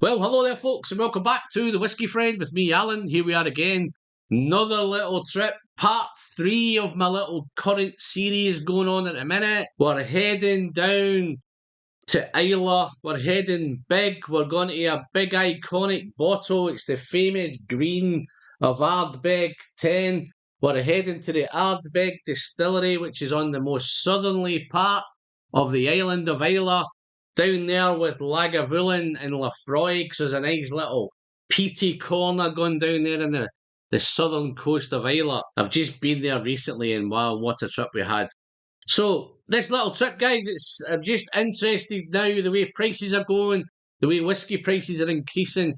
Well, hello there, folks, and welcome back to the Whiskey Friend with me, Alan. Here we are again. Another little trip, part 3 of my little current series going on at the minute. We're heading down to Isla. We're heading big. We're going to a big iconic bottle. It's the famous green of Ardbeg 10. We're heading to the Ardbeg distillery, which is on the most southerly part of the island of Isla. Down there with Lagavulin and Lafroig, so there's a nice little peaty corner going down there in the southern coast of Isla. I've just been there recently and wow, what a trip we had. So this little trip, guys, I'm just interested now the way prices are going, the way whiskey prices are increasing.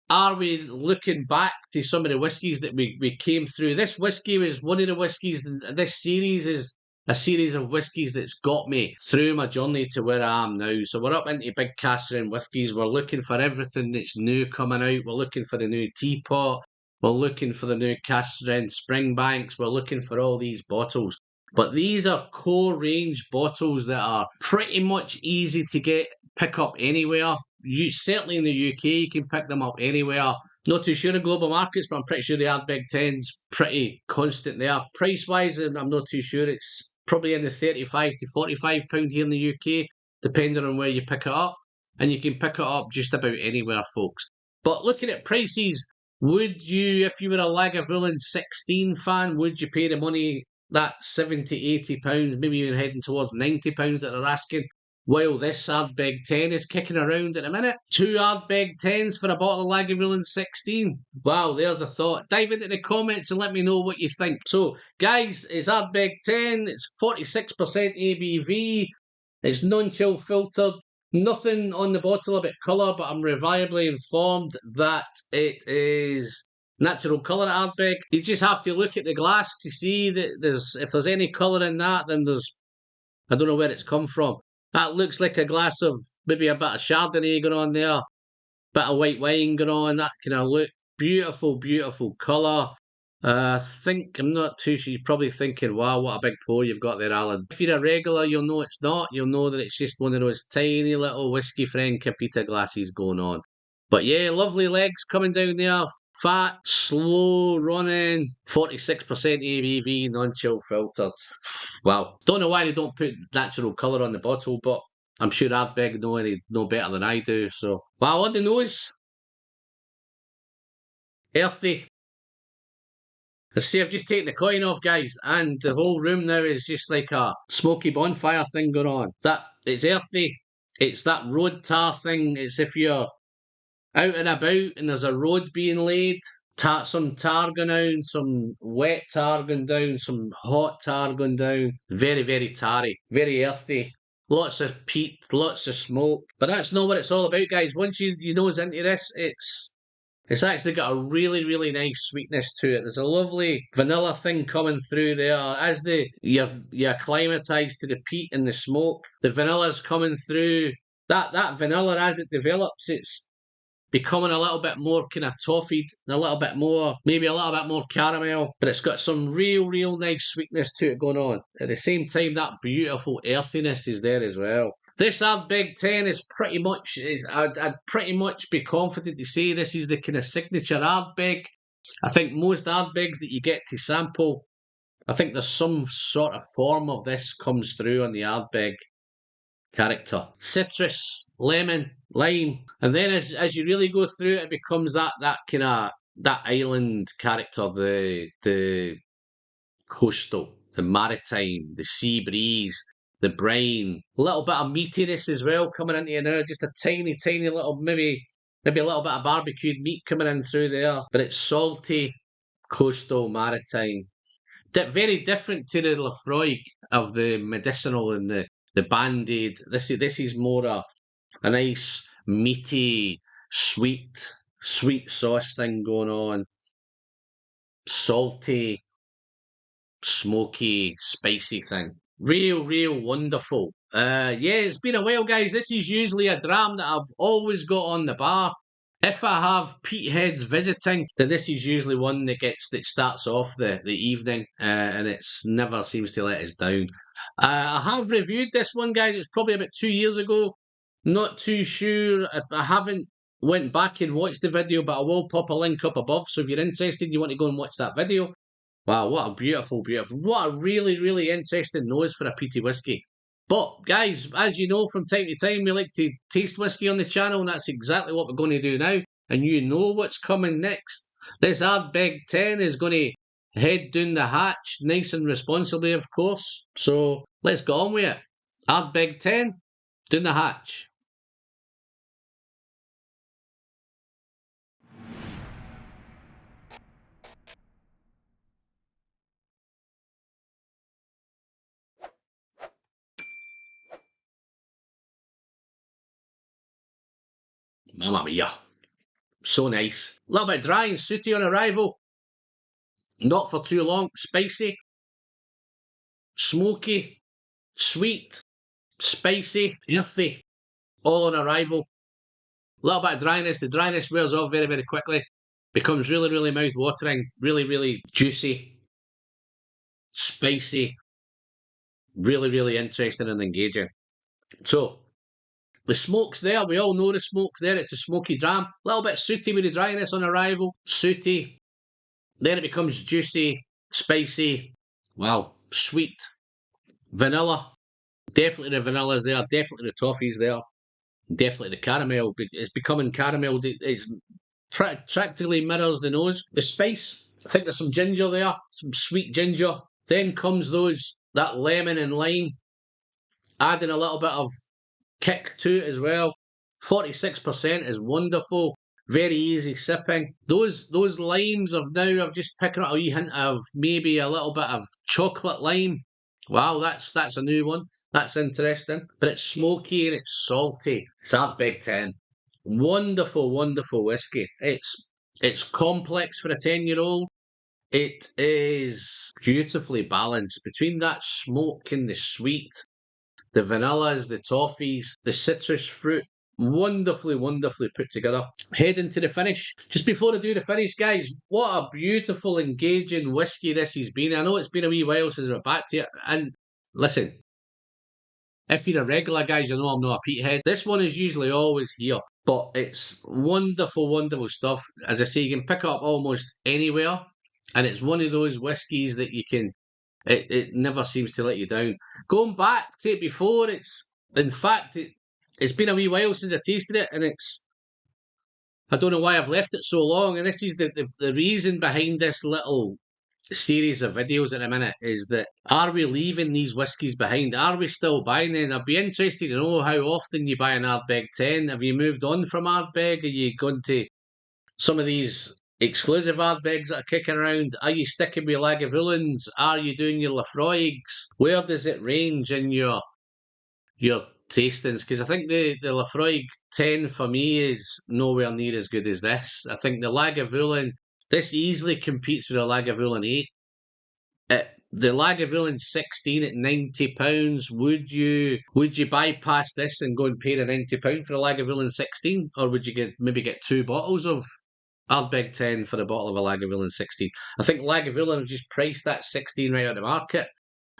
Are we looking back to some of the whiskies that we came through? This whiskey was one of the whiskies, this series is a series of whiskies that's got me through my journey to where I am now. So we're up into big Casterine whiskies. We're looking for everything that's new coming out. We're looking for the new teapot. We're looking for the new Casterine Springbanks. We're looking for all these bottles. But these are core range bottles that are pretty much easy to pick up anywhere. Certainly in the UK, you can pick them up anywhere. Not too sure of global markets, but I'm pretty sure the Ardbeg 10's pretty constant there. Price-wise, I'm not too sure. It's probably in the £35 to £45 here in the UK, depending on where you pick it up. And you can pick it up just about anywhere, folks. But looking at prices, would you, if you were a Lagavulin 16 fan, would you pay the money, that £70, £80, maybe even heading towards £90 that they're asking? While this Ardbeg 10 is kicking around at the minute. 2 Ardbeg 10s for a bottle of Lagavulin 16. Wow, there's a thought. Dive into the comments and let me know what you think. So, guys, it's Ardbeg 10. It's 46% ABV. It's non-chill filtered. Nothing on the bottle about colour, but I'm reliably informed that it is natural colour at Ardbeg. You just have to look at the glass to see that if there's any colour in that, then I don't know where it's come from. That looks like a glass of maybe a bit of Chardonnay going on there, bit of white wine going on, that kind of look. Beautiful, beautiful colour. I'm not too sure, you're probably thinking, wow, what a big pour you've got there, Alan. If you're a regular, you'll know it's not. You'll know that it's just one of those tiny little Whiskey Friend Capita glasses going on. But yeah, lovely legs coming down there. Fat, slow running, 46% ABV, non-chill filtered. Wow. Don't know why they don't put natural colour on the bottle, but I'm sure Ardbeg know better than I do. So, wow, on the nose, earthy. I see I've just taken the coin off, guys, and the whole room now is just like a smoky bonfire thing going on. It's earthy. It's that road tar thing. It's if you're out and about and there's a road being laid, some tar going down, some wet tar going down, some hot tar going down. Very, very tarry, very earthy. Lots of peat, lots of smoke. But that's not what it's all about, guys. Once you nose into this, it's actually got a really, really nice sweetness to it. There's a lovely vanilla thing coming through there. As you're acclimatised to the peat and the smoke, the vanilla's coming through. That vanilla, as it develops, it's becoming a little bit more kind of toffeed, maybe a little bit more caramel, but it's got some real, real nice sweetness to it going on. At the same time, that beautiful earthiness is there as well. This Ardbeg 10 I'd pretty much be confident to say this is the kind of signature Ardbeg. I think most Ardbegs that you get to sample, I think there's some sort of form of this comes through on the Ardbeg character. Citrus, lemon, lime, and then as you really go through it, it becomes that kind of that island character, the coastal, the maritime, the sea breeze, the brine, a little bit of meatiness as well coming into you now. Just a tiny, tiny little maybe a little bit of barbecued meat coming in through there, but it's salty, coastal, maritime. Very different to the Lafroig of the medicinal and the Band-Aid. This is more a nice meaty, sweet sauce thing going on. Salty, smoky, spicy thing. Real, real wonderful. Yeah, it's been a while, guys. This is usually a dram that I've always got on the bar. If I have peatheads visiting, then this is usually one that starts off the evening, and it's never seems to let us down. I have reviewed this one, guys. It's probably about 2 years ago. Not too sure. I haven't went back and watched the video, but I will pop a link up above. So if you're interested, you want to go and watch that video. Wow, what a beautiful, what a really, really interesting nose for a peaty whiskey. But guys, as you know, from time to time, we like to taste whiskey on the channel, and that's exactly what we're going to do now. And you know what's coming next. This Ardbeg 10 is going to head down the hatch, nice and responsibly, of course. So let's get on with it. Ardbeg 10, down the hatch. Mamma mia. So nice. A little bit dry and sooty on arrival. Not for too long. Spicy. Smoky. Sweet. Spicy. Earthy. All on arrival. A little bit of dryness. The dryness wears off very, very quickly. Becomes really, really mouth-watering. Really, really juicy. Spicy. Really, really interesting and engaging. So, the smoke's there. We all know the smoke's there. It's a smoky dram. A little bit sooty with the dryness on arrival. Sooty. Then it becomes juicy, spicy, well, sweet. Vanilla. Definitely the vanilla's there. Definitely the toffee's there. Definitely the caramel. It's becoming caramel. It's practically mirrors the nose. The spice. I think there's some ginger there. Some sweet ginger. Then comes that lemon and lime. Adding a little bit of kick to it as well. 46% is wonderful. Very easy sipping. Those limes of now, I've just picking up a wee hint of maybe a little bit of chocolate lime. Wow, that's a new one. That's interesting. But it's smoky and it's salty. It's Ardbeg 10. Wonderful, wonderful whiskey. It's complex for a 10-year-old. It is beautifully balanced between that smoke and the sweet. The vanillas, the toffees, the citrus fruit, wonderfully, wonderfully put together. Heading to the finish. Just before I do the finish, guys, what a beautiful, engaging whiskey this has been. I know it's been a wee while since we're back to it. And listen, if you're a regular, guys, you know I'm not a peathead. This one is usually always here. But it's wonderful, wonderful stuff. As I say, you can pick it up almost anywhere. And it's one of those whiskies that you can... It never seems to let you down. Going back to it before, it's been a wee while since I tasted it, and I don't know why I've left it so long. And this is the reason behind this little series of videos at the minute is that are we leaving these whiskies behind? Are we still buying them? I'd be interested to know how often you buy an Ardbeg 10. Have you moved on from Ardbeg? Are you going to some of these exclusive Ardbegs that are kicking around? Are you sticking with Lagavulins? Are you doing your Lafroigs? Where does it range in your tastings? Because I think the Lafroig 10 for me is nowhere near as good as this. I think the Lagavulin, this easily competes with the Lagavulin 8. The Lagavulin 16 at £90, would you bypass this and go and pay the £90 for the Lagavulin 16? Or would you maybe get 2 bottles of Ardbeg 10 for a bottle of a Lagavulin 16. I think Lagavulin have just priced that 16 right out of the market.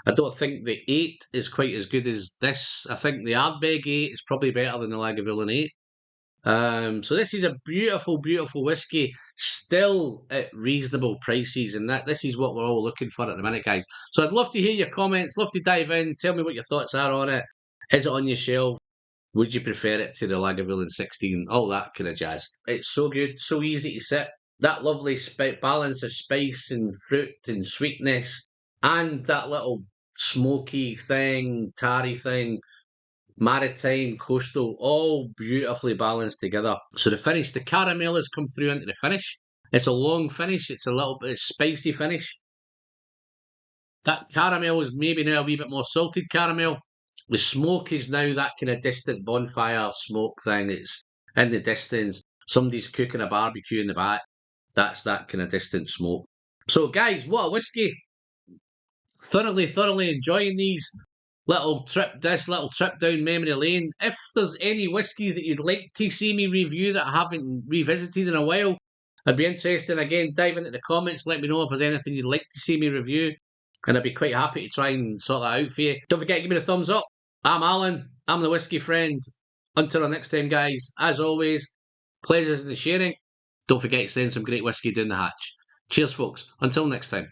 I don't think the 8 is quite as good as this. I think the Ardbeg 8 is probably better than the Lagavulin 8. So this is a beautiful, beautiful whiskey, still at reasonable prices, and this is what we're all looking for at the minute, guys. So I'd love to hear your comments, love to dive in, tell me what your thoughts are on it. Is it on your shelf? Would you prefer it to the Lagavulin 16? All that kind of jazz. It's so good, so easy to sip. That lovely balance of spice and fruit and sweetness, and that little smoky thing, tarry thing, maritime, coastal, all beautifully balanced together. So the finish, the caramel has come through into the finish. It's a long finish. It's a little bit of spicy finish. That caramel is maybe now a wee bit more salted caramel. The smoke is now that kind of distant bonfire smoke thing. It's in the distance. Somebody's cooking a barbecue in the back. That's that kind of distant smoke. So, guys, what a whiskey. Thoroughly, thoroughly enjoying this little trip down memory lane. If there's any whiskies that you'd like to see me review that I haven't revisited in a while, I'd be interested. Again, dive into the comments. Let me know if there's anything you'd like to see me review. And I'd be quite happy to try and sort that out for you. Don't forget to give me a thumbs up. I'm Alan. I'm the Whiskey Friend. Until the next time, guys, as always, Pleasures in the sharing. Don't forget to send some great whiskey down the hatch. Cheers, folks. Until next time.